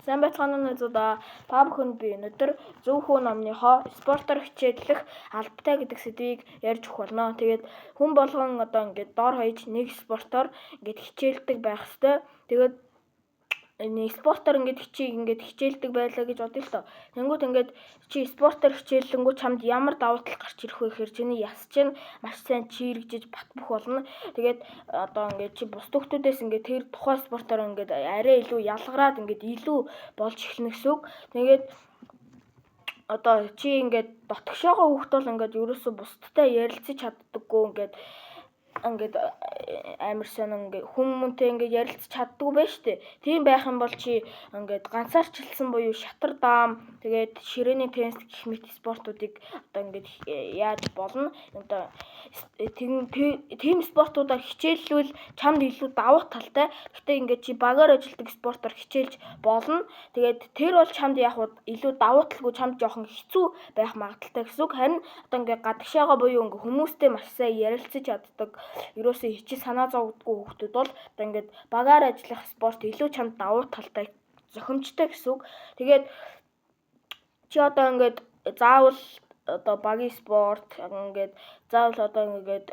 Сайн байцгаана уу найзуудаа. Та бүхэнд би өнөөдөр зөв хүү номныхоо спортоор хичээллэх албатай гэдэг сэдвийг ярьж өгөх болно. Тэгээд хүн болгон одоо ингээд дор хаяж нэг спортоор ингээд хичээлдэг байх ёстой. Тэгээд нэг спортоор ингээд хичээлдэг байлаа гэж бодъё л доо. Тэнгүүд ингээд чи спортоор хичээллэнгүү чамд ямар давуу тал гарч ирэх вэ гэхээр чиний яс чинь маш сайн чирэгжиж батбөх болно. Тэгээд одоо ингээд чи бус хүүхдүүдээс ингээд тэр тухайн спортоор ингээд арай илүү ялгараад ингээд илүү болж эхлэнэ гэсэн үг. Тэгээд одоо чи ингээд дотгошоогоо хүүхд бол ингээд ерөөсө бусдтай ярилцаж чаддаггүй ингээд амар сонин ингээд хүмүүнтэй ингээд ярилцаж чаддгүй байж тээ. Тийм байх юм бол чи ингээд ганцаарчлсан буюу шатар даам тэгээд ширээний теннис гэх мэт спортуудыг одоо ингээд яаж болно. Одоо тийм спортуудаар хичээллүүл чамд илүү давуу талтай. Гэхдээ ингээд чи багаар ажилтдаг спортоор хичээлж болно. Тэгээд тэр бол чамд яг илүү давуу талгүй чамд жоохон хэцүү байх магадaltaй гэсэн үг. Харин одоо ингээд гадагшаага буюу ингээд хүмүүстэй маш сайн ярилцаж чаддаг ерөөсөө хичээл санаа зовдггүй хүүхдүүд бол одоо ингээд багаар ажиллах спорт илүү чамд давуу талтай зохимжтой гэсэн үг. Тэгээд чи одоо ингээд заавал одоо багийн спорт ингээд заавал одоо ингээд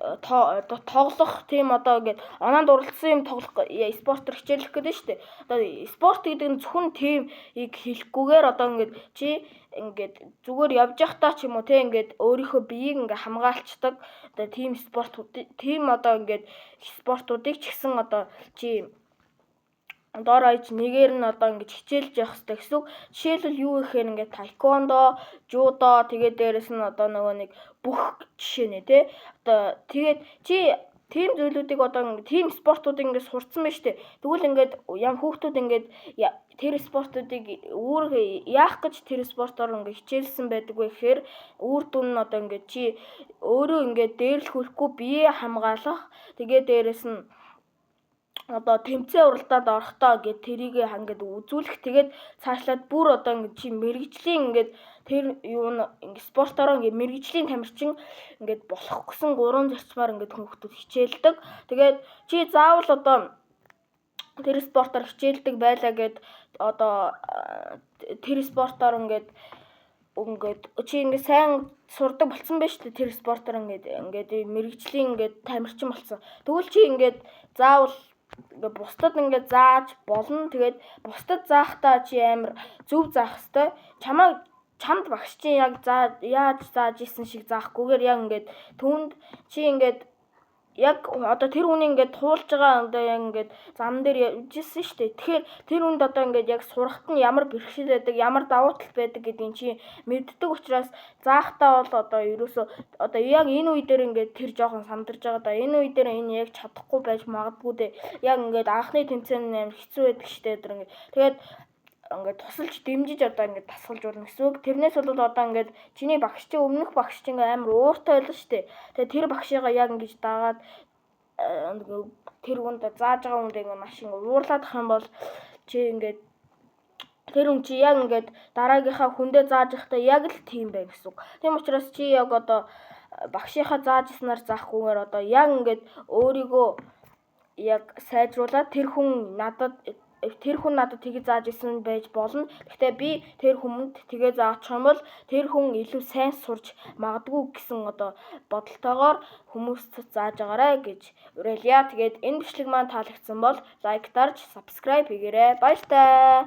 тоглох тийм одоо ингээд оноонд уралдсан юм тоглох спортоор хичээлэх гэдэг нь шүү дээ. Одоо спорт гэдэг нь зөвхөн тиймийг хэлэхгүйгээр одоо ингээд чи ингээд зүгээр явж явахдаа ч юм уу те ингээд өөрийнхөө биеийг ингээд хамгаалцдаг одоо тийм одоо ингээд спортуудыг ч гэсэн одоо чи дор хаяж нэгээр нь одоо ингэж хичээлж явах хэрэгтэй гэсэн үг. Жишээлбэл юу гэхээр ингээд таеквондо, жудо тэгээд дээрэс нь одоо нөгөө нэг бүх жишээ нэ тий. Одоо тэгээд чи тийм зүйлүүдийг одоо тийм спортуудыг ингээд сурцсан байна шүү дээ. Тэгвэл ингээд хүүхдүүд ингээд тэр спортуудыг яах гэж тэр спортоор ингээд хичээлсэн байдаг вэ гэхээр үр дүн нь одоо ингээд чи өөрөө ингээд дээрлэхүйхгүй бие хамгаалах тэгээд дээрэс нь одоо тэмцээн уралдаанд орохдоо ингээд тэрийг ингээд үзүүлэх тэгээд цаашлаад бүр одоо ингээд чи мэрэгжлийн ингээд тэр юу ингээд спортоор ингээд мэрэгжлийн тамирчин ингээд болох гэсэн 3 зарчмаар ингээд хүүхдүүд хичээлдэг. Тэгээд чи заавал одоо тэр спортоор хичээлдэг байлаа гэд одоо тэр спортоор ингээд чи ингээд сайн сурдаг болсон байж тээ тэр спортоор ингээд мэрэгжлийн ингээд тамирчин болсон. Тэгвэл чи ингээд заавал ингээд бусдад ингээд зааж болно. Тэгээд бусдад заахтаа чи амар зөв заах хэвээр. Чамд багш чинь яг яаж зааж исэн шиг заахгүйгээр яг ингээд түнд чи ингээд яг одоо тэр хүний ингээд туулж байгаа одоо яг ингээд зам дээр явжсэн шүү дээ. Тэгэхээр тэр хүнд одоо ингээд яг сурахт нь ямар бэрхшээл байдаг, ямар давуу тал байдаг гэдгийг чи мэддэг учраас заахтаа бол одоо ерөөсөө одоо яг энэ үе дээр ингээд тэр жоохон сандарч байгаа да. Энэ үе дээр энэ яг чадахгүй байж магадгүй дээ. Яг ингээд анхны тэмцээн амар хэцүү байдаг шүү дээ тэр ингээд. Тэгээд ингээд тусалж дэмжиж одоо ингээд тасгалжуулна гэсэн үг. Тэрнээс бол одоо ингээд чиний багш чинь өмнөх багш чинь ингээд амар ууртай байлаа шүү дээ. Тэгээд тэр багшигаа яг ингэж дагаад тэр хүнд зааж байгаа хүнд ингээд маш ингээд уурлаад ах юм бол чи ингээд тэр хүн чи яг ингээд дараагийнхаа хүндээ зааж байхдаа яг л тийм бай гэсэн үг. Тийм учраас чи яг одоо багшийнхаа зааж иснаар заахгүйгээр одоо яг ингээд өөрийгөө яг сайжруулаад тэр хүн надад тэгээ зааж исэн байж болно. Гэхдээ би тэр хүмүүнд тэгээ заачих юм бол тэр хүн илүү сайн сурч магадгүй гэсэн одоо бодолтойгоор хүмүүст зааж агаарай гэж уриалъя. Тэгээд энэ бичлэг маань таалагдсан бол лайк дарж, subscribe хийгээрэй. Баяртай.